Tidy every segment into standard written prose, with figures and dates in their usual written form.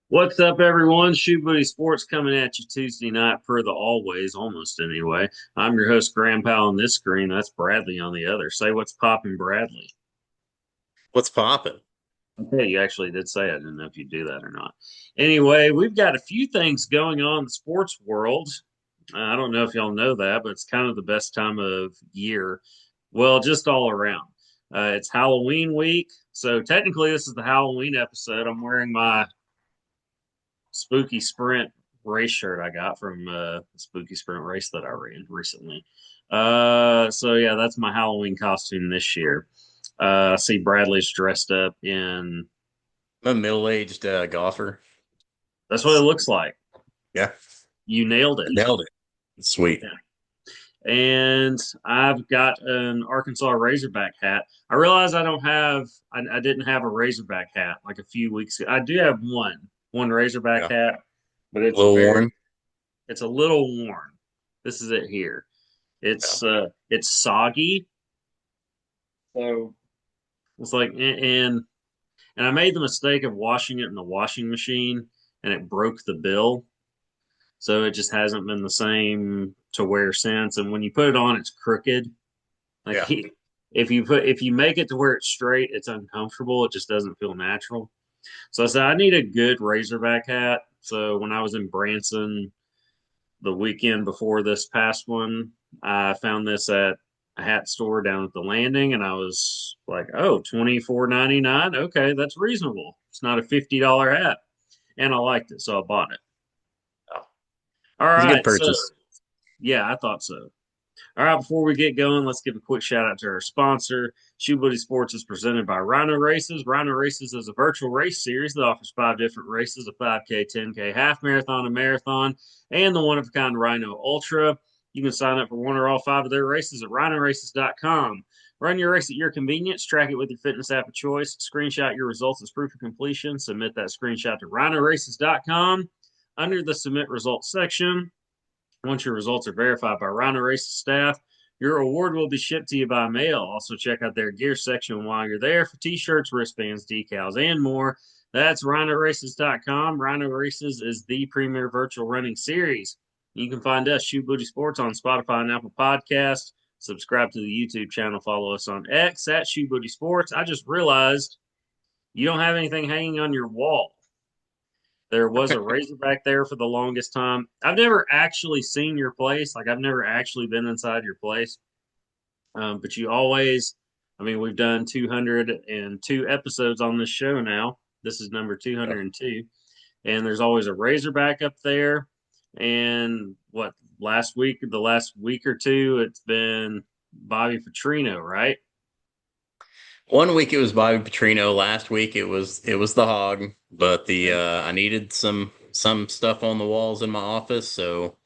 What's up, everyone? Shoe Buddy Sports coming at you Tuesday night, per the always, almost anyway. I'm your host, Grandpa, on this screen. That's Bradley on the other. Say what's popping, Bradley. What's popping? Okay, you actually did say I didn't know if you'd do that or not. Anyway, we've got a few things going on in the sports world. I don't know if y'all know that, but it's kind of the best time of year. Well, just all around. It's Halloween week. So technically, this is the Halloween episode. I'm wearing my Spooky Sprint race shirt I got from the Spooky Sprint race that I ran recently. So yeah, that's my Halloween costume this year. I see Bradley's dressed up in. I'm a middle-aged golfer. That's what it looks like. Yeah, You nailed I it. nailed it. Sweet. Yeah. And I've got an Arkansas Razorback hat. I realize I don't have. I didn't have a Razorback hat like a few weeks ago. I do have one Razorback Yeah, hat, but a little worn. it's a little worn. This is it here. Yeah. It's soggy, so it's like and I made the mistake of washing it in the washing machine, and it broke the bill, so it just hasn't been the same to wear since. And when you put it on, it's crooked. Like Yeah. if you make it to where it's straight, it's uncomfortable. It just doesn't feel natural. So I said I need a good Razorback hat. So when I was in Branson the weekend before this past one, I found this at a hat store down at the landing, and I was like, "Oh, 24.99. Okay, that's reasonable. It's not a $50 hat." And I liked it, so I bought it. Oh, All it's a good right, so purchase. yeah, I thought so. All right, before we get going, let's give a quick shout out to our sponsor. Shoe Buddy Sports is presented by Rhino Races. Rhino Races is a virtual race series that offers five different races: a 5K, 10K, half marathon, a marathon, and the one of a kind Rhino Ultra. You can sign up for one or all five of their races at rhinoraces.com. Run your race at your convenience, track it with your fitness app of choice, screenshot your results as proof of completion, submit that screenshot to rhinoraces.com. Under the submit results section, once your results are verified by Rhino Races staff, your award will be shipped to you by mail. Also, check out their gear section while you're there for t-shirts, wristbands, decals, and more. That's rhinoraces.com. Rhino Races is the premier virtual running series. You can find us, Shoe Booty Sports, on Spotify and Apple Podcasts. Subscribe to the YouTube channel. Follow us on X at Shoe Booty Sports. I just realized you don't have anything hanging on your wall. There was a Razorback there for the longest time. I've never actually seen your place. Like I've never actually been inside your place. But you always, I mean, we've done 202 episodes on this show now. This is number Yeah. 202. And there's always a Razorback up there. And what, the last week or two, it's been Bobby Petrino, right? One week it was Bobby Petrino. Last week it was the Hog. But the I needed some stuff on the walls in my office, so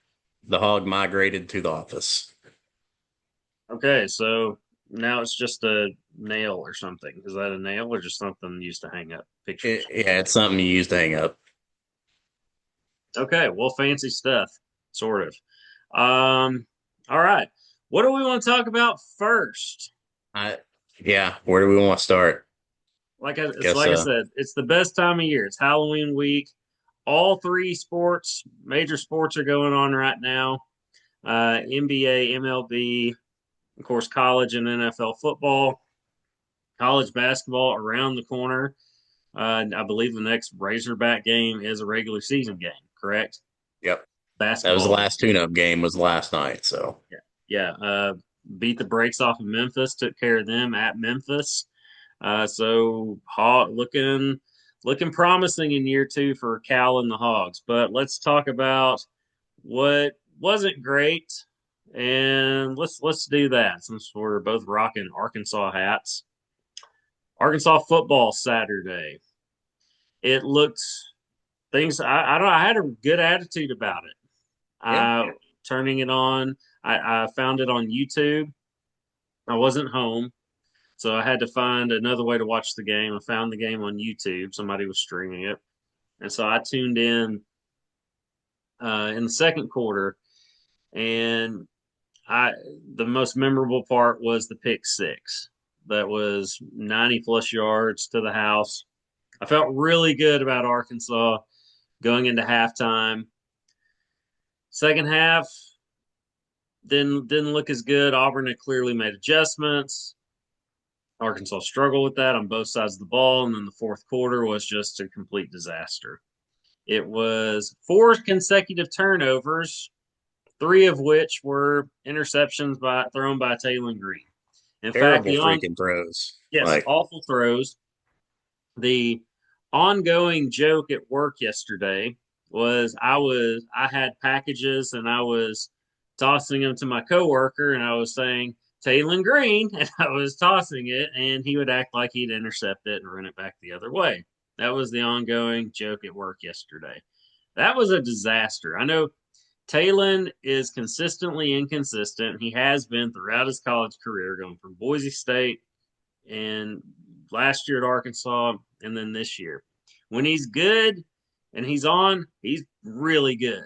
the Hog migrated to the office. Okay, so now it's just a nail or something. Is that a nail or just something used to hang up pictures? Yeah, it's something you use to hang up. Okay, well, fancy stuff, sort of. All right. What do we want to talk about first? I yeah. Where do we want to start? It's Guess like I said, it's the best time of year. It's Halloween week. All three sports, major sports, are going on right now. NBA, MLB, of course, college and NFL football, college basketball around the corner. I believe the next Razorback game is a regular season game, correct? Yep. That was the Basketball. last tune-up game was last night, so Yeah. Yeah. Beat the brakes off of Memphis, took care of them at Memphis. Looking promising in year two for Cal and the Hogs. But let's talk about what wasn't great. And let's do that since we're both rocking Arkansas hats. Arkansas football Saturday. It looked I don't know, I had a good attitude about it. yeah. Turning it on. I found it on YouTube. I wasn't home, so I had to find another way to watch the game. I found the game on YouTube. Somebody was streaming it, and so I tuned in the second quarter, and I the most memorable part was the pick six. That was 90 plus yards to the house. I felt really good about Arkansas. going into halftime. Second half didn't look as good. Auburn had clearly made adjustments. Arkansas struggled with that on both sides of the ball, and then the fourth quarter was just a complete disaster. It was four consecutive turnovers, three of which were interceptions thrown by Taylor Green. In fact, Terrible freaking throws. yes, Like, awful throws. The ongoing joke at work yesterday was I had packages and I was tossing them to my coworker and I was saying Taylor Green and I was tossing it and he would act like he'd intercept it and run it back the other way. That was the ongoing joke at work yesterday. That was a disaster. I know Talon is consistently inconsistent. He has been throughout his college career, going from Boise State and last year at Arkansas, and then this year. When he's good and he's on, he's really good.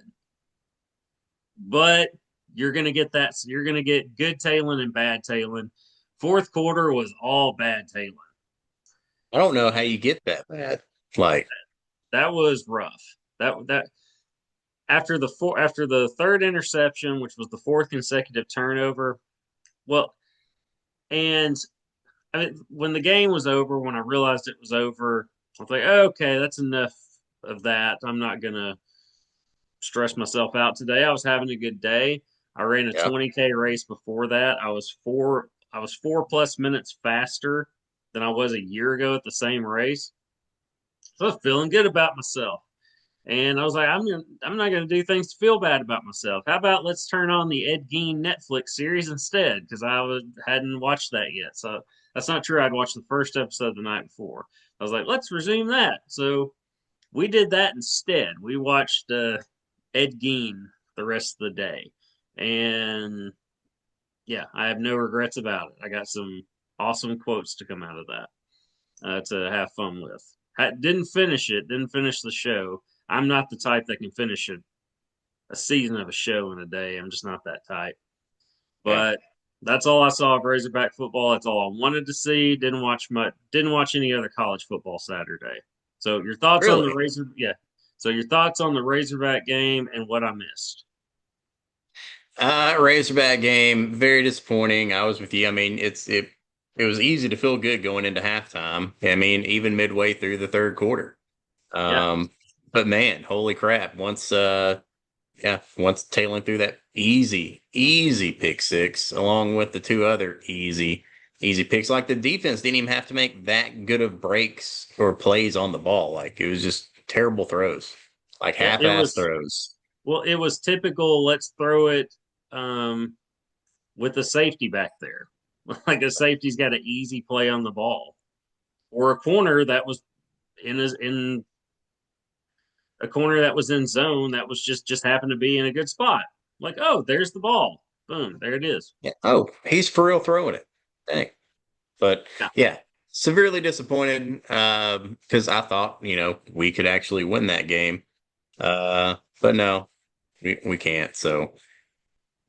But you're going to get that. You're going to get good Talon and bad Talon. Fourth quarter was all bad Talon. I don't know how you get that bad. Like, That was rough. That after the third interception, which was the fourth consecutive turnover. Well, and I mean, when the game was over, when I realized it was over, I was like, okay, that's enough of that. I'm not gonna stress myself out today. I was having a good day. I ran a yeah, 20K race before that. I was 4+ minutes faster than I was a year ago at the same race. So I was feeling good about myself. And I was like, I'm not gonna do things to feel bad about myself. How about let's turn on the Ed Gein Netflix series instead? Because hadn't watched that yet. So that's not true. I'd watched the first episode the night before. I was like, let's resume that. So we did that instead. We watched Ed Gein the rest of the day, and yeah, I have no regrets about it. I got some awesome quotes to come out of that to have fun with. Didn't finish it. Didn't finish the show. I'm not the type that can finish a season of a show in a day. I'm just not that type. yeah. But that's all I saw of Razorback football. That's all I wanted to see. Didn't watch much. Didn't watch any other college football Saturday. So your thoughts on the Really. Razor? Yeah. So your thoughts on the Razorback game and what I missed? Razorback game, very disappointing. I was with you. I mean, it was easy to feel good going into halftime. I mean, even midway through the third quarter. Yeah. Um, but man, holy crap! Once tailing through that easy pick six, along with the two other easy picks, like the defense didn't even have to make that good of breaks or plays on the ball. Like it was just terrible throws, like Well, it half-ass was throws. it was typical. Let's throw it um, with a safety back there. Like a safety's got an easy play on the ball, or a corner that was in a corner that was in zone that was just happened to be in a good spot. Like, oh, there's the ball. Boom, there it is. Yeah. Oh, he's for real throwing it. Dang. But Yeah. yeah, severely disappointed because I thought, we could actually win that game. But no, we can't. So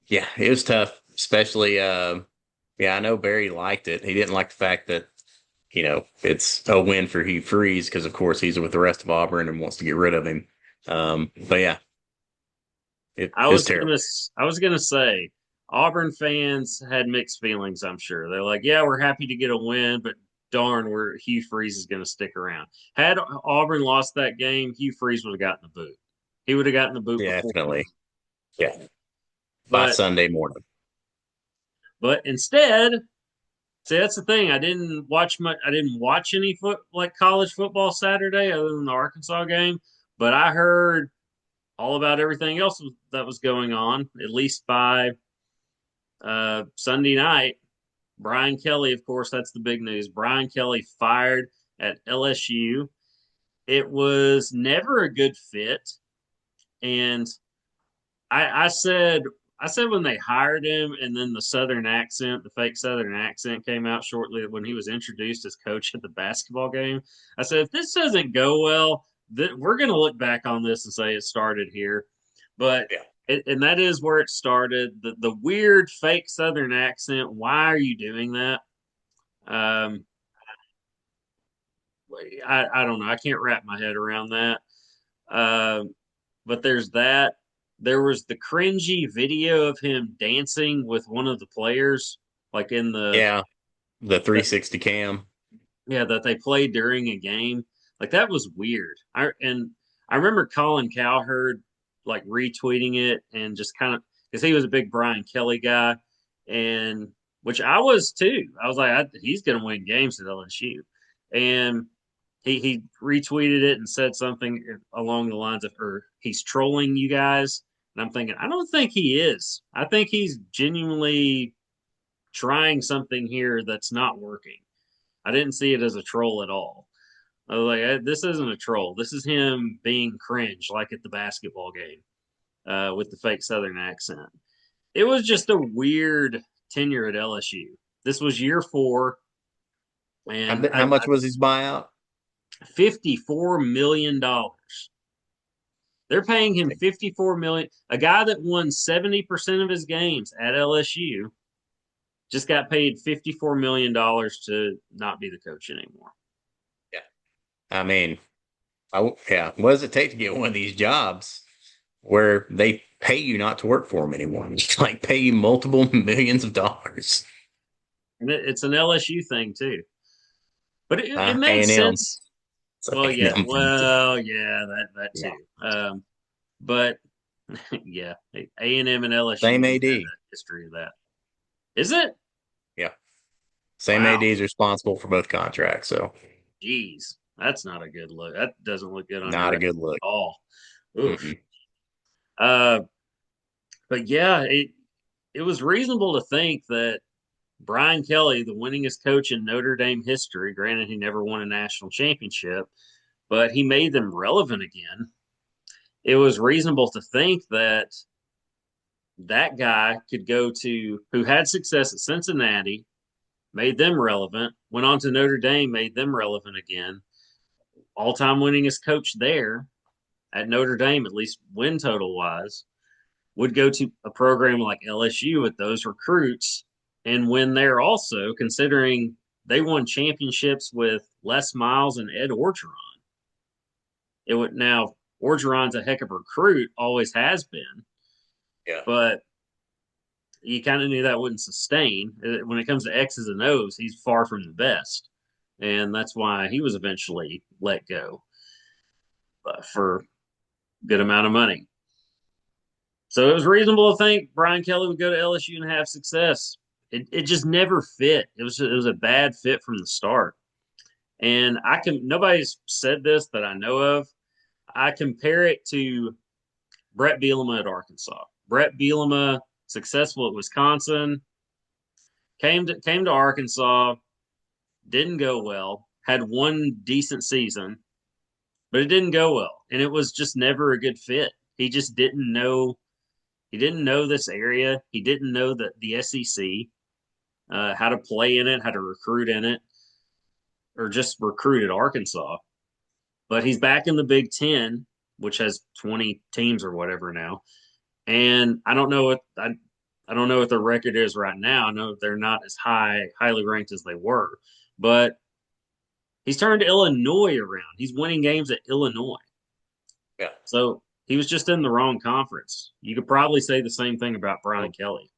yeah, it was tough, especially yeah, I know Barry liked it. He didn't like the fact that, it's a win for Hugh Freeze because of course he's with the rest of Auburn and wants to get rid of him. But yeah, it was terrible. I was gonna say Auburn fans had mixed feelings, I'm sure. They're like, yeah, we're happy to get a win, but darn, we're Hugh Freeze is gonna stick around. Had Auburn lost that game, Hugh Freeze would have gotten the boot. He would have gotten the boot before. Definitely. Yeah. By But Sunday morning. instead, see, that's the thing. I didn't watch much. I didn't watch any college football Saturday other than the Arkansas game. But I heard all about everything else that was going on. At least by Sunday night, Brian Kelly, of course, that's the big news. Brian Kelly fired at LSU. It was never a good fit, and I said when they hired him, and then the Southern accent, the fake Southern accent came out shortly when he was introduced as coach at the basketball game. I said, if this doesn't go well, we're going to look back on this and say it started here. But Yeah. and that is where it started. The weird fake Southern accent. Why are you doing that? Um, I don't know. I can't wrap my head around that. Uh, but there's that. There was the cringy video of him dancing with one of the players, like in the Yeah, the that 360 cam. yeah that they played during a game. Like that was weird. I remember Colin Cowherd like retweeting it and just kind of because he was a big Brian Kelly guy, and which I was too. I was like, he's going to win games at LSU, and he retweeted it and said something along the lines of, "Or he's trolling you guys." And I'm thinking, I don't think he is. I think he's genuinely trying something here that's not working. I didn't see it as a troll at all. I was like, this isn't a troll. This is him being cringe, like at the basketball game with the fake Southern accent. It was just a weird tenure at LSU. This was year 4, and How much was his buyout? $54 million. They're paying him 54 million. A guy that won 70% of his games at LSU just got paid $54 million to not be the coach anymore. Yeah. I mean, yeah. What does it take to get one of these jobs where they pay you not to work for them anymore? Like pay you multiple millions of dollars. And it's an LSU thing too. But it made A&M. sense. It's an A&M thing too. Well, yeah, that Yeah. too. But yeah, A&M and LSU Same both have AD. a history of that. Is it? Yeah. Same Wow. AD is responsible for both contracts. So Jeez, that's not a good look. That doesn't look good on your not a record good look. at all. Oof. Mm-mm. Uh, but yeah, it was reasonable to think that Brian Kelly, the winningest coach in Notre Dame history, granted he never won a national championship, but he made them relevant again. It was reasonable to think that that guy could go to who had success at Cincinnati, made them relevant, went on to Notre Dame, made them relevant again. All time winningest coach there at Notre Dame, at least win total wise, would go to a program like LSU with those recruits and win there also, considering they won championships with Les Miles and Ed Orgeron. It would now Orgeron's a heck of a recruit, always has been, Yeah. but you kind of knew that wouldn't sustain. When it comes to X's and O's, he's far from the best. And that's why he was eventually let go for a good amount of money. So it was reasonable to think Brian Kelly would go to LSU and have success. It just never fit. It was a bad fit from the start. And nobody's said this that I know of. I compare it to Brett Bielema at Arkansas. Brett Bielema, successful at Wisconsin, came to Arkansas, didn't go well, had one decent season, but it didn't go well. And it was just never a good fit. He just didn't know this area. He didn't know the SEC, how to play in it, how to recruit in it, or just recruit at Arkansas. But he's back in the Big Ten, which has 20 teams or whatever now. And I don't know what the record is right now. I know they're not as highly ranked as they were, but he's turned Illinois around. He's winning games at Illinois. Yeah. So he was just in the wrong conference. You could probably say the same thing about Brian Well, Kelly.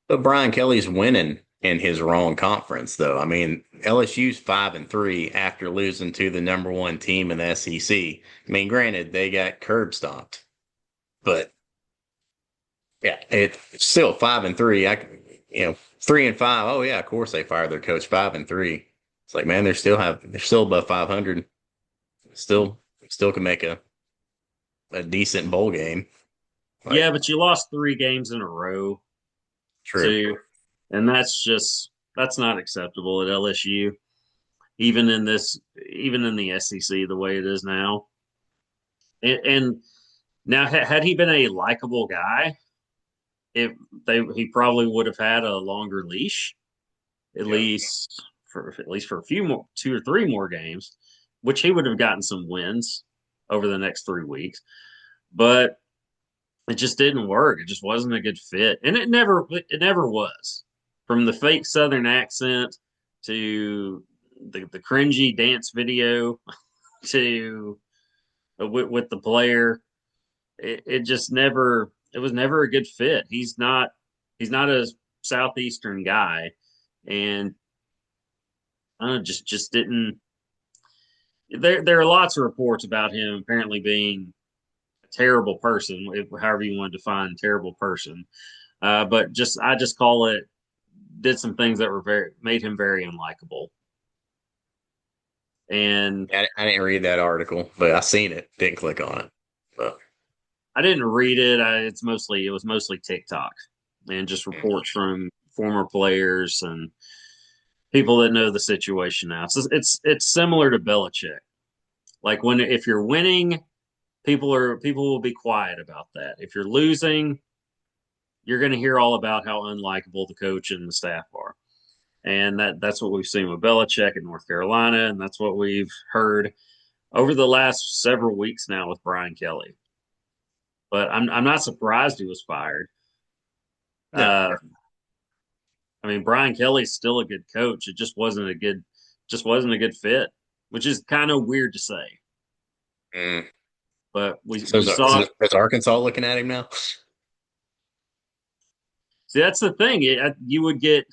but Brian Kelly's winning in his wrong conference, though. I mean, LSU's 5-3 after losing to the number one team in the SEC. I mean, granted, they got curb stomped, but yeah, it's still 5-3. 3-5. Oh yeah, of course they fired their coach. 5-3. It's like, man, they're still above 500. Still can make a decent bowl game. Yeah, Like, but you lost 3 games in a row true. too, and that's not acceptable at LSU. Even in the SEC, the way it is now. And now, had he been a likable guy, it he probably would have had a longer leash, at Yeah. least for a few more, 2 or 3 more games, which he would have gotten some wins over the next 3 weeks. But it just didn't work. It just wasn't a good fit, and it never was. From the fake Southern accent to the cringy dance video to with the player. It just never it was never a good fit. He's not a southeastern guy, and I don't know, just didn't. There are lots of reports about him apparently being a terrible person, however you want to define terrible person. But just I just call it did some things that were very made him very unlikable. And I didn't read that article, but I seen it. Didn't click on it. But I didn't read it. It was mostly TikTok and just mm, reports from former players and people that know the situation now. So it's similar to Belichick. Like when if you're winning, people will be quiet about that. If you're losing, you're going to hear all about how unlikable the coach and the staff are. And that's what we've seen with Belichick in North Carolina, and that's what we've heard over the last several weeks now with Brian Kelly. But I'm not surprised he was fired. no. Uh, I mean, Brian Kelly's still a good coach. It just wasn't a good fit, which is kind of weird to say. Mm. But So we saw. is Arkansas looking at him now? See, that's the thing. You wouldn't get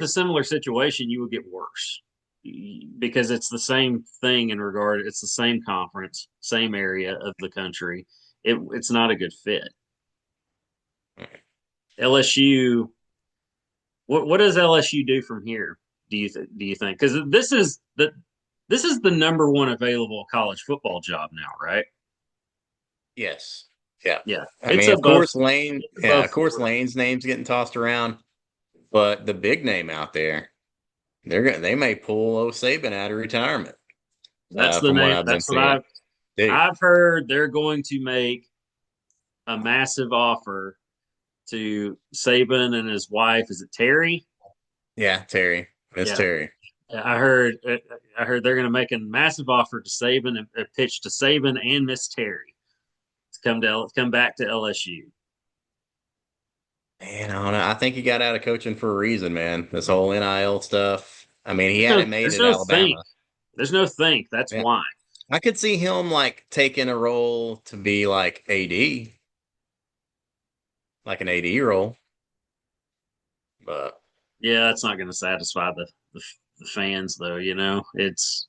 the similar situation. You would get worse because it's the same thing in regard. It's the same conference, same area of the country. It's not a good fit. LSU. What does LSU do from here? Do you think? Because this is the number one available college football job now, right? Yes. Yeah. Yeah, I mean, it's above Of course, Florida. Lane's name's getting tossed around, but the big name out there, they may pull Saban out of retirement. That's the From what name. I've been That's what seeing. Dude, I've heard. They're going to make a massive offer to Saban and his wife. Is it Terry? yeah, Terry, Miss Yeah, Terry. I heard. I heard they're going to make a massive offer to Saban and a pitch to Saban and Miss Terry to come back to LSU. Man, I don't know. I think he got out of coaching for a reason, man. This whole NIL stuff. I mean, he hadn't made There's it at no think. Alabama. There's no think. That's Yeah, why. I could see him like taking a role to be like AD, like an AD role, but Yeah, that's not going to satisfy the fans though. You know, it's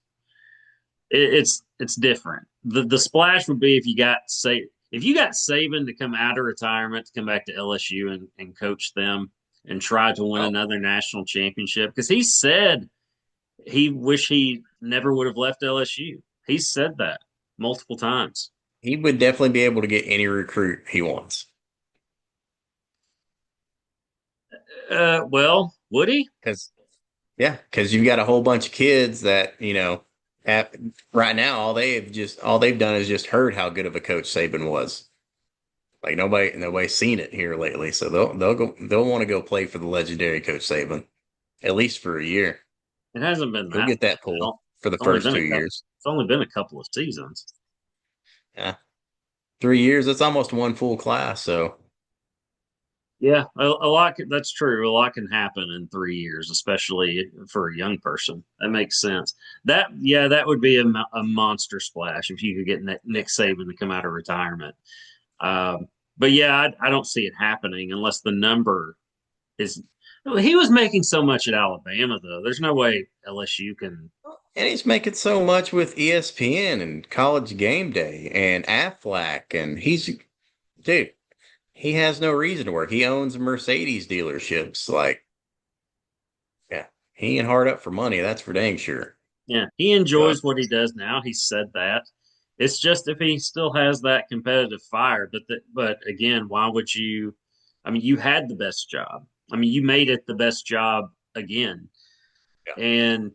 different. The splash would be if you got Saban to come out of retirement to come back to LSU and coach them and try to win oh, another national championship because he said he wish he never would have left LSU. He said that multiple times. he would definitely be able to get any recruit he wants. Well, would he? Because yeah, because you've got a whole bunch of kids that have, right now all they've done is just heard how good of a coach Saban was. Like nobody's seen it here lately, so they'll want to go play for the legendary Coach Saban at least for a year. It hasn't been He'll that get that pull long. for the It's only first been a two couple. years. It's only been a couple of seasons. Yeah, 3 years. That's almost one full class. So Yeah, a lot. That's true. A lot can happen in 3 years, especially for a young person. That makes sense. That would be a monster splash if you could get Nick Saban to come out of retirement. But yeah, I don't see it happening unless the number is. He was making so much at Alabama, though. There's no way LSU can. and he's making so much with ESPN and College Game Day and Aflac, and dude. He has no reason to work. He owns Mercedes dealerships. Like, yeah, he ain't hard up for money. That's for dang sure. Yeah, he But enjoys what he does now. He said that. It's just if he still has that competitive fire. But again, why would you? I mean, you had the best job. I mean, you made it the best job again. yeah, And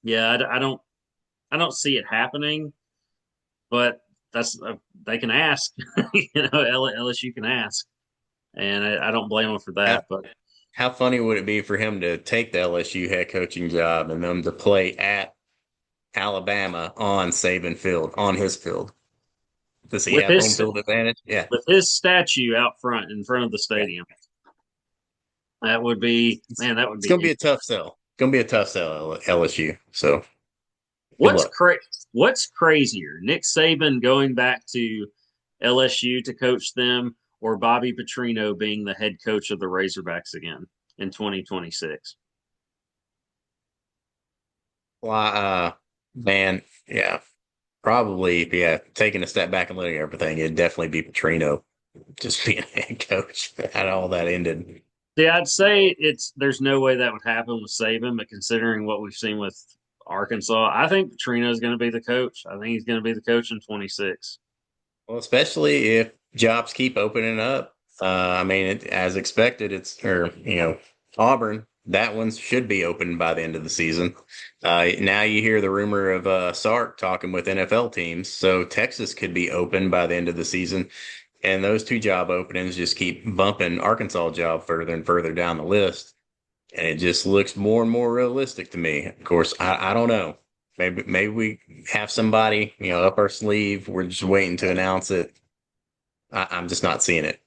yeah, I don't see it happening. But that's they can ask. LSU can ask, and I don't blame them for how that. But how funny would it be for him to take the LSU head coaching job and them to play at Alabama on Saban Field, on his field? Does he with have home his field advantage? Yeah, with his statue out front in front of the yeah. stadium, that would be It's, man. That would it's gonna be be a tough sell. It's gonna be a tough sell LSU. So Good What's luck. cra- What's crazier, Nick Saban going back to LSU to coach them, or Bobby Petrino being the head coach of the Razorbacks again in 2026? Well, man, yeah, probably, yeah. Taking a step back and looking at everything, it'd definitely be Petrino just being head coach. How all that ended. Yeah, I'd say there's no way that would happen with Saban, but considering what we've seen with Arkansas, I think Petrino is going to be the coach. I think he's going to be the coach in 26. Well, especially if jobs keep opening up. I mean, as expected, Auburn. That one should be open by the end of the season. Now you hear the rumor of Sark talking with NFL teams, so Texas could be open by the end of the season. And those two job openings just keep bumping Arkansas job further and further down the list. And it just looks more and more realistic to me. Of course, I don't know. Maybe we have somebody, up our sleeve. We're just waiting to announce it. I'm just not seeing it.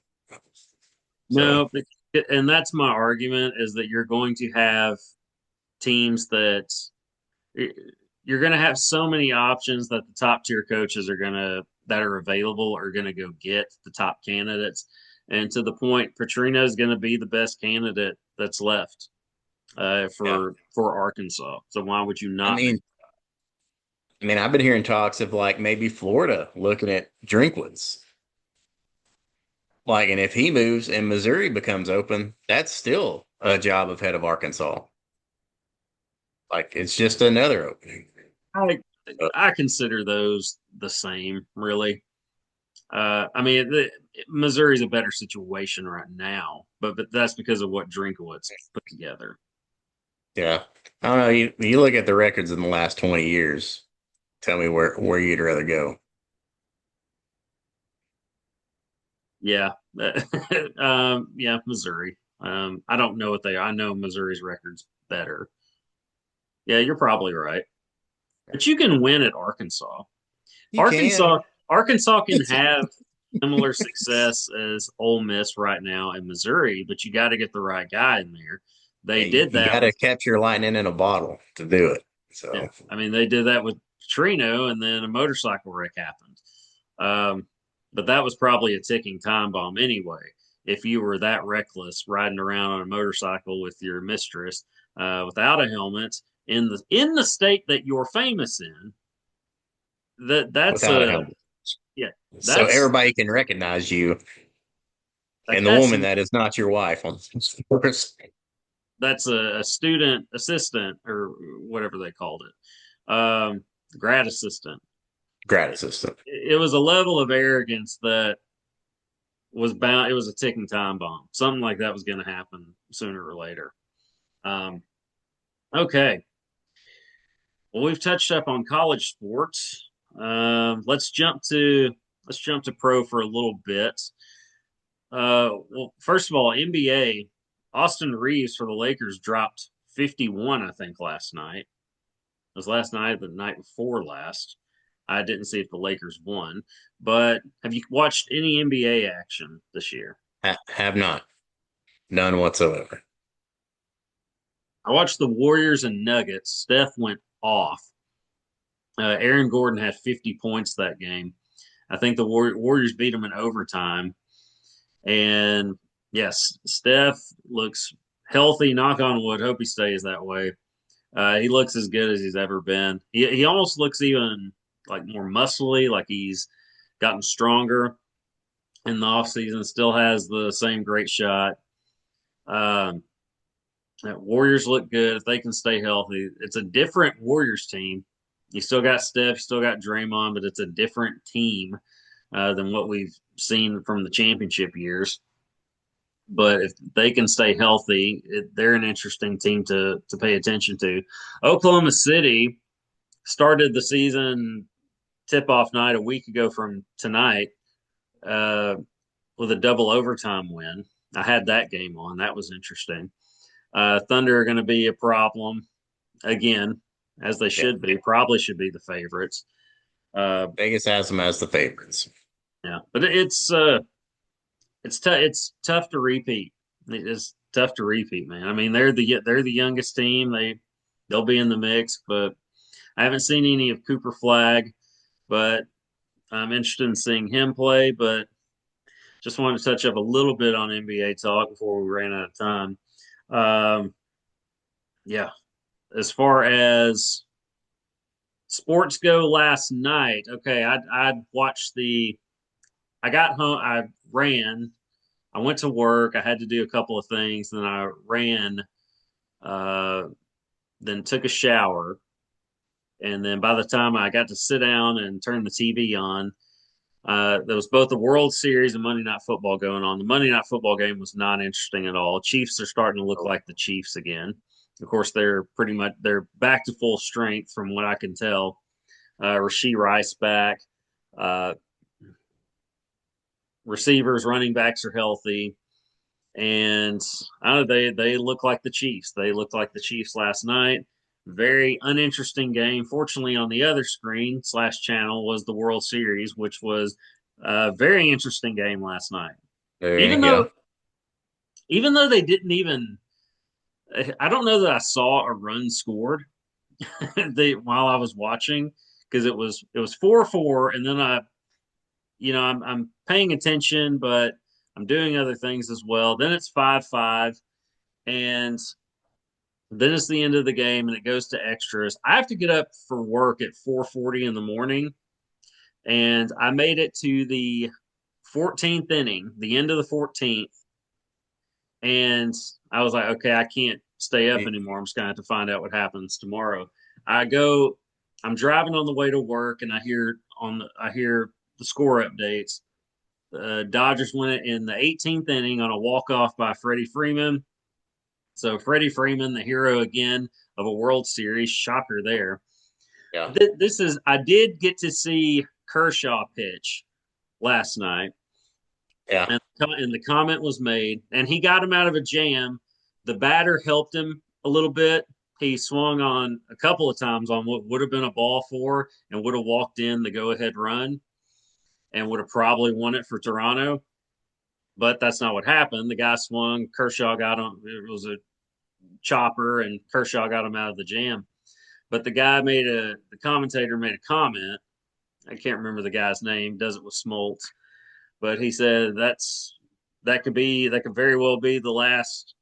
So No, and that's my argument is that you're going to have teams that you're going to have so many options that the top tier coaches that are available are going to go get the top candidates. And to the point, Petrino is going to be the best candidate that's left yeah, for Arkansas. So why would you I not make? mean, I've been hearing talks of like maybe Florida looking at Drinkwitz. Like, and if he moves and Missouri becomes open, that's still a job ahead of Arkansas. Like, it's just another opening. I Uh, I consider those the same, really. I mean, Missouri's a better situation right now, but that's because of what Drinkowitz put together. yeah, I don't know. You look at the records in the last 20 years. Tell me where you'd rather go. Yeah, yeah, Missouri. I don't know what they are. I know Missouri's record's better. Yeah, you're probably right, but you can win at Arkansas. You can. Arkansas, Arkansas can have similar success as Ole Miss right now in Missouri, but you got to get the right guy in there. They Yeah, you, did you that got to with capture lightning in a bottle to do it. Yeah, So I mean they did that with Petrino, and then a motorcycle wreck happened. But that was probably a ticking time bomb anyway. If you were that reckless riding around on a motorcycle with your mistress without a helmet in the state that you're famous in, that's without a a helmet, yeah so that's everybody can recognize you like and the woman that is not your wife on course. that's a student assistant or whatever they called it, grad assistant. Grad assistant. It was a level of arrogance that was bound. It was a ticking time bomb. Something like that was going to happen sooner or later. Um, okay. Well, we've touched up on college sports. Let's jump to pro for a little bit. Well, first of all, NBA. Austin Reeves for the Lakers dropped 51, I think, last night. It was last night, the night before last. I didn't see if the Lakers won, but have you watched any NBA action this year? Have not. None whatsoever. I watched the Warriors and Nuggets. Steph went off. Aaron Gordon had 50 points that game. I think the Warriors beat them in overtime. And yes, Steph looks healthy. Knock on wood. Hope he stays that way. He looks as good as he's ever been. He almost looks even like more muscly, like he's gotten stronger in the offseason. Still has the same great shot. Um, Warriors look good if they can stay healthy. It's a different Warriors team. You still got Steph, you still got Draymond, but it's a different team than what we've seen from the championship years. But if they can stay healthy, they're an interesting team to pay attention to. Oklahoma City started the season tip off night a week ago from tonight uh, with a double overtime win. I had that game on. That was interesting. Thunder are going to be a problem again, as they Yeah. should be. Probably should be the favorites. Uh, Vegas has them as the favorites. yeah, but it's tough to repeat. It is tough to repeat, man. I mean, they're the youngest team. They'll be in the mix, but I haven't seen any of Cooper Flag, but I'm interested in seeing him play. But just wanted to touch up a little bit on NBA talk before we ran out of time. Um, yeah, as far as sports go last night, okay, I watched the. I got home. I ran. I went to work. I had to do a couple of things. Then I ran. Uh, then took a shower. And then by the time I got to sit down and turn the TV on, there was both the World Series and Monday Night Football going on. The Monday Night Football game was not interesting at all. Chiefs are starting to look like the Chiefs again. Of course, they're back to full strength from what I can tell. Rashee Rice back. Uh, Receivers, running backs are healthy, and I don't know, they look like the Chiefs. They looked like the Chiefs last night. Very uninteresting game. Fortunately, on the other screen slash channel was the World Series, which was a very interesting game last night. There you Even go. though even though they didn't even, I don't know that I saw a run scored while I was watching because it was 4-4, and then I'm paying attention, but I'm doing other things as well. Then it's 5-5, and then it's the end of the game, and it goes to extras. I have to get up for work at 4:40 in the morning, and I made it to the 14th inning, the end of the 14th, and I was like, okay, I can't stay up anymore. I'm just gonna have to find out what happens tomorrow. I go, I'm driving on the way to work, and I hear the score updates. The Dodgers win it in the 18th inning on a walk off by Freddie Freeman. So Freddie Freeman, the hero again of a World Series, shocker there. Yeah. I did get to see Kershaw pitch last night, Yeah. and the comment was made, and he got him out of a jam. The batter helped him a little bit. He swung on a couple of times on what would have been a ball four and would have walked in the go ahead run and would have probably won it for Toronto. But that's not what happened. The guy swung. Kershaw got on. It was a chopper, and Kershaw got him out of the jam. But the commentator made a comment. I can't remember the guy's name. Does it with Smoltz, but he said that could very well be the last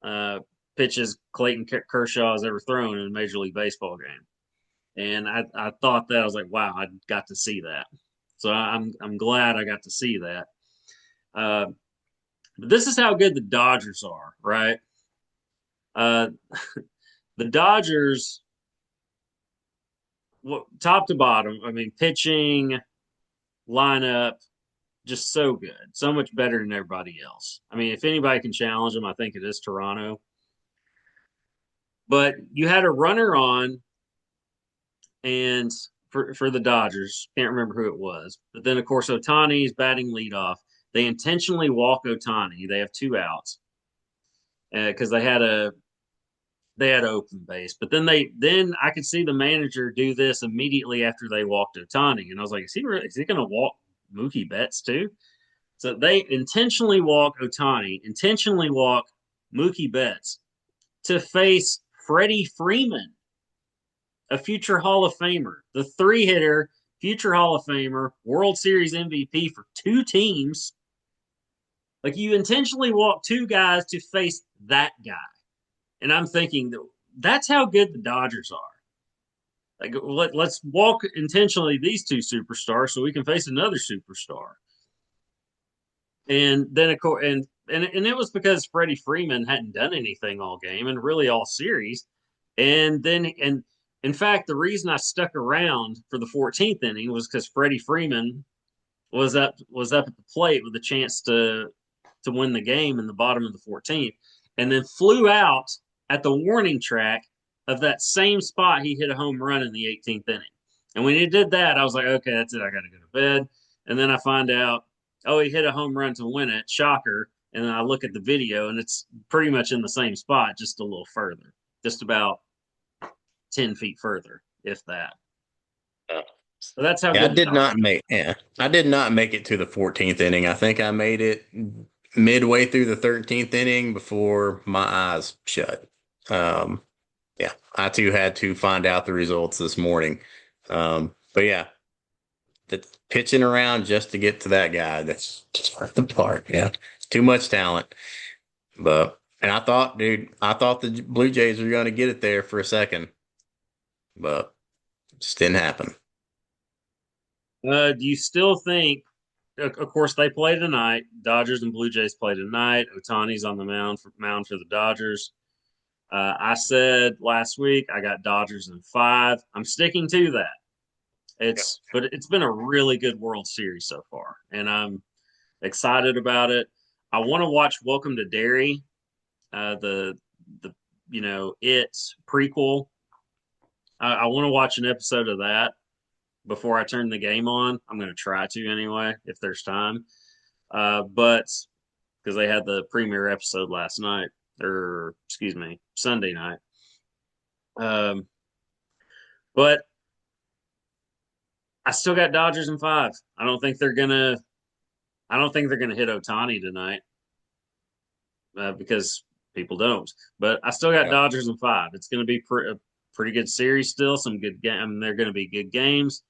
uh, pitches Clayton Kershaw has ever thrown in a Major League Baseball game. And I thought that I was like, wow, I got to see that. So I'm glad I got to see that. Uh, but this is how good the Dodgers are, right? Uh, the Dodgers, top to bottom, I mean, pitching, lineup, just so good, so much better than everybody else. I mean, if anybody can challenge them, I think it is Toronto. But you had a runner on, and for the Dodgers, can't remember who it was. But then, of course, Ohtani's batting leadoff. They intentionally walk Ohtani. They have two outs because they had open base. But then I could see the manager do this immediately after they walked Ohtani, and I was like, is he going to walk Mookie Betts too? So they intentionally walk Ohtani, intentionally walk Mookie Betts to face Freddie Freeman, a future Hall of Famer, the three hitter, future Hall of Famer, World Series MVP for two teams. Like you intentionally walk two guys to face that guy. And I'm thinking that's how good the Dodgers are. Like let's walk intentionally these two superstars so we can face another superstar. And then of course, and it was because Freddie Freeman hadn't done anything all game and really all series. And in fact, the reason I stuck around for the 14th inning was because Freddie Freeman was up at the plate with a chance to win the game in the bottom of the 14th, and then flew out at the warning track of that same spot he hit a home run in the 18th inning. And when he did that, I was like, okay, that's it. I got to go to bed. And then I find out, oh, he hit a home run to win it. Shocker. And then I look at the video, and it's pretty much in the same spot, just a little further, just about 10 feet further, if that. Yeah. So that's how Yeah, I good the did Dodgers. not make. Yeah, I did not make it to the 14th inning. I think I made it midway through the 13th inning before my eyes shut. Um, Yeah, I too had to find out the results this morning. But yeah, the pitching around just to get to that guy, that's just the part. Yeah, too much talent. But and I thought, dude, I thought the Blue Jays were going to get it there for a second, but it just didn't happen. Do you still think? Of course, they play tonight. Dodgers and Blue Jays play tonight. Otani's on the mound for the Dodgers. I said last week I got Dodgers in five. I'm sticking to that. But it's been a really good World Series so far, and I'm excited about it. I want to watch Welcome to Derry, the it prequel. I want to watch an episode of that before I turn the game on. I'm going to try to anyway if there's time. But because they had the premiere episode last night, or excuse me, Sunday night. Um, but I still got Dodgers in five. I don't think they're gonna. I don't think they're gonna hit Otani tonight because people don't. But I still got Yeah. Dodgers in five. It's going to be a pretty good series still. Some good game. I mean, they're going to be good games.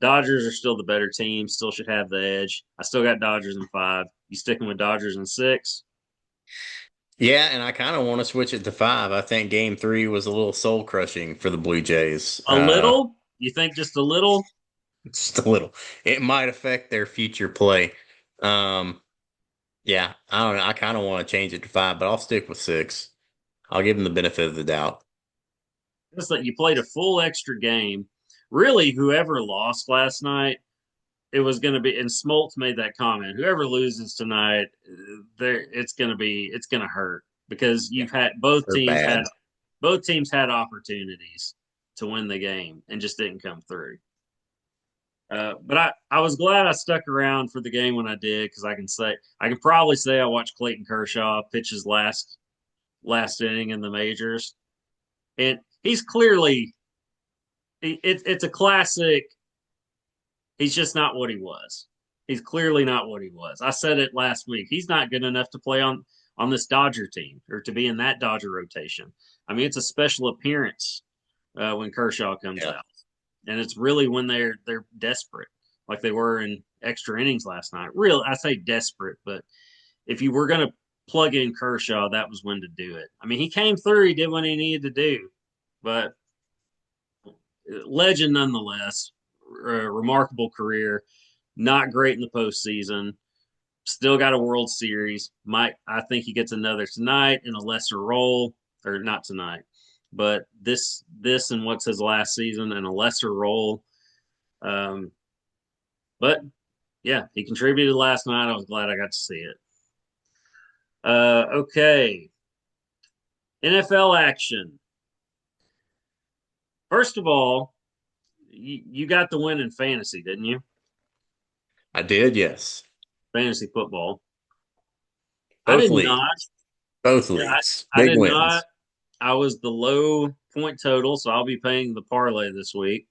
Dodgers are still the better team. Still should have the edge. I still got Dodgers in five. You sticking with Dodgers in six? Yeah, and I kind of want to switch it to five. I think game three was a little soul crushing for the Blue Jays. A little? You think just a little? Just a little. It might affect their future play. Um, yeah, I don't know. I kind of want to change it to five, but I'll stick with six. I'll give them the benefit of the doubt. Just that you played a full extra game. Really, whoever lost last night, it was going to be. And Smoltz made that comment. Whoever loses tonight, there it's going to hurt because Yeah, you've had both they're teams bad. had both teams had opportunities to win the game and just didn't come through. But I was glad I stuck around for the game when I did because I can probably say I watched Clayton Kershaw pitch his last inning in the majors, and he's clearly it's a classic. He's just not what he was. He's clearly not what he was. I said it last week. He's not good enough to play on this Dodger team or to be in that Dodger rotation. I mean, it's a special appearance when Kershaw comes Yeah. out, and it's really when they're desperate, like they were in extra innings last night. Real, I say desperate, but if you were going to plug in Kershaw, that was when to do it. I mean, he came through. He did what he needed to do, but legend nonetheless. Remarkable career. Not great in the postseason. Still got a World Series. I think he gets another tonight in a lesser role, or not tonight, but this and what's his last season in a lesser role. Um, but yeah, he contributed last night. I was glad I got to see it. Okay, NFL action. First of all, you got the win in fantasy, didn't you? I did, yes. Fantasy football. I Both did leagues. not. Both Yeah, leagues. I Big did not. wins. I was the low point total, so I'll be paying the parlay this week.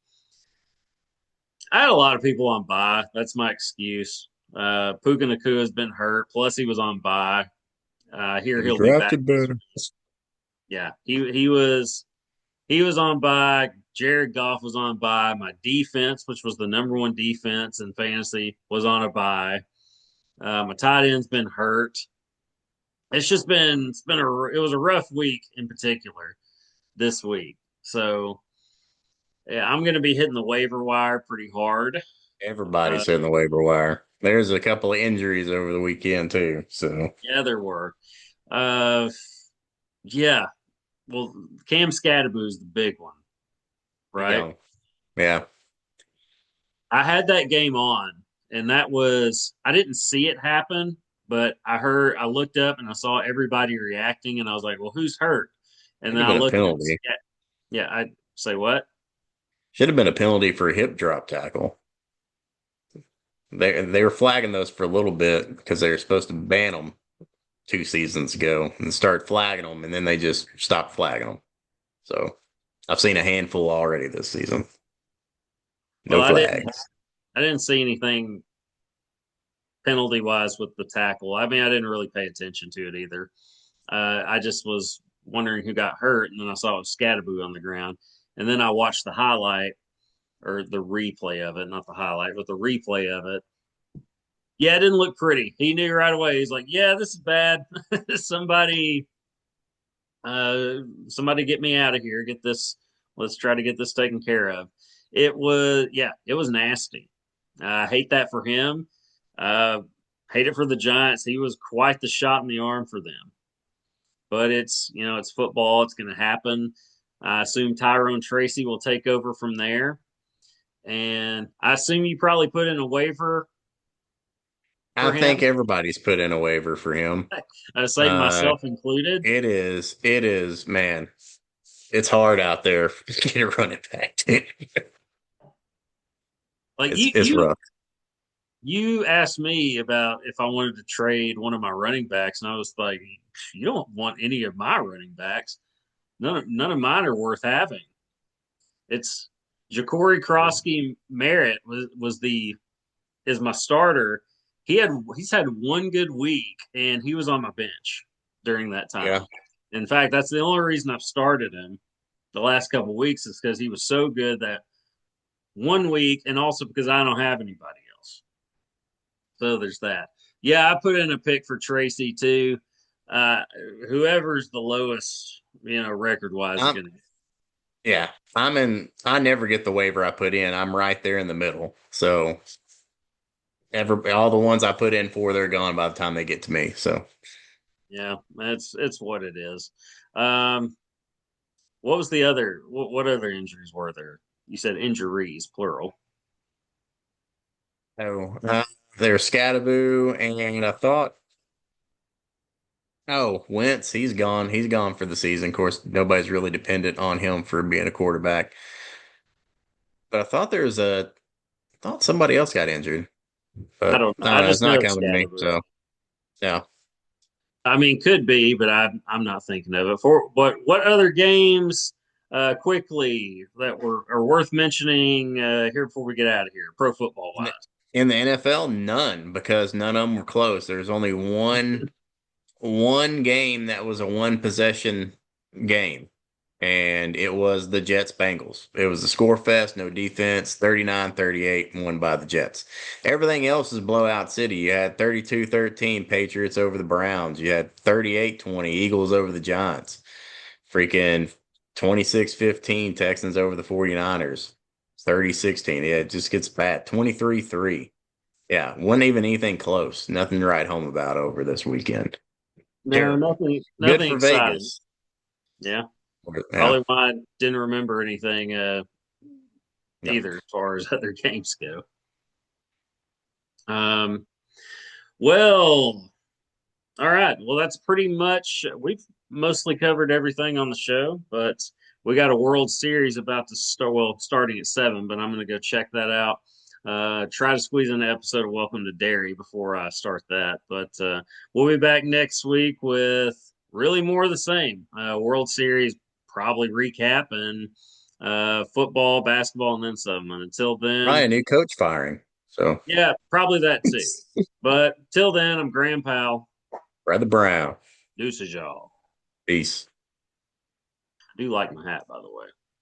I had a lot of people on bye. That's my excuse. Puka Nakua has been hurt. Plus, he was on bye. Here Should have he'll be back drafted this better. week. Yeah, he was on bye. Jared Goff was on bye. My defense, which was the number one defense in fantasy, was on a bye. My tight end's been hurt. It was a rough week in particular this week. So yeah, I'm going to be hitting the waiver wire pretty hard. Uh, Everybody's hitting the waiver wire. There's a couple of injuries over the weekend too. So yeah, there were. Uh, yeah, well, Cam Scadaboo is the big one, right? yeah. Yeah. I had that game on, and I didn't see it happen, but I looked up and I saw everybody reacting, and I was like, well, who's hurt? And Should then have I been a looked at, penalty. yeah, I say what? Should have been a penalty for a hip drop tackle. They were flagging those for a little bit because they were supposed to ban them 2 seasons ago and start flagging them, and then they just stopped flagging them. So I've seen a handful already this season. Well, No flags. I didn't see anything penalty wise with the tackle. I mean, I didn't really pay attention to it either. I just was wondering who got hurt, and then I saw it was Scatterboo on the ground, and then I watched the highlight or the replay of it, not the highlight, but the replay of it. Yeah, it didn't look pretty. He knew right away. He's like, "Yeah, this is bad. somebody, somebody, get me out of here. Get this. Let's try to get this taken care of." It was, yeah, it was nasty. I hate that for him. Uh, Hate it for the Giants. He was quite the shot in the arm for them. But it's, it's football. It's going to happen. I assume Tyrone Tracy will take over from there. And I assume you probably put in a waiver I for think him. everybody's put in a waiver for him. I say Uh, myself included. it is, man. It's hard out there to get a running back. Like It's rough. you asked me about if I wanted to trade one of my running backs, and I was like, "You don't want any of my running backs. None of mine are worth having." It's Ja'Cory Krosky Merritt is my starter. He's had one good week, and he was on my bench during that Yeah. time. In fact, that's the only reason I've started him the last couple of weeks is because he was so good that one week, and also because I don't have anybody else. So there's that. Yeah, I put in a pick for Tracy too. Uh, Whoever's the lowest, record wise, is I'm going to. yeah. I never get the waiver I put in. I'm right there in the middle. So all the ones I put in for, they're gone by the time they get to me. So Yeah, it's what it is. Um, what was the other? What other injuries were there? You said injuries, plural. oh, there's Scatterboo, and I thought, oh, Wentz, he's gone. He's gone for the season. Of course, nobody's really dependent on him for being a quarterback. But I thought somebody else got injured, I but don't know. I I don't know. It's just know not it's coming to me. Scatterboo. So yeah. I mean, could be, but I'm not thinking of it. For what other games quickly that are worth mentioning here before we get out of here, pro football In wise? the, in the NFL, none because none of them were close. There's only one game that was a one possession game, and it was the Jets Bengals. It was a score fest, no defense, 39-38, won by the Jets. Everything else is blowout city. You had 32-13 Patriots over the Browns. You had 38-20 Eagles over the Giants. Freaking 26-15 Texans over the 49ers. 30-16. Yeah, it just gets bad. 23-3. Yeah, wasn't even anything close. Nothing to write home about over this weekend. No, Terrible. Good nothing for exciting. Vegas. Yeah, Yeah. probably why I didn't remember anything Yeah. either as far as other games go. Um, well, all right. Well, that's pretty much we've mostly covered everything on the show, but we got a World Series about to start. Well, starting at 7, but I'm going to go check that out. Try to squeeze in an episode of Welcome to Dairy before I start that. But we'll be back next week with really more of the same. World Series probably recap and football, basketball, and then some. And until Probably then, a new coach firing. So, yeah, probably that too. But till then, I'm Graham Powell. Brother Brown. Deuces, y'all. Peace. I do like my hat, by the way.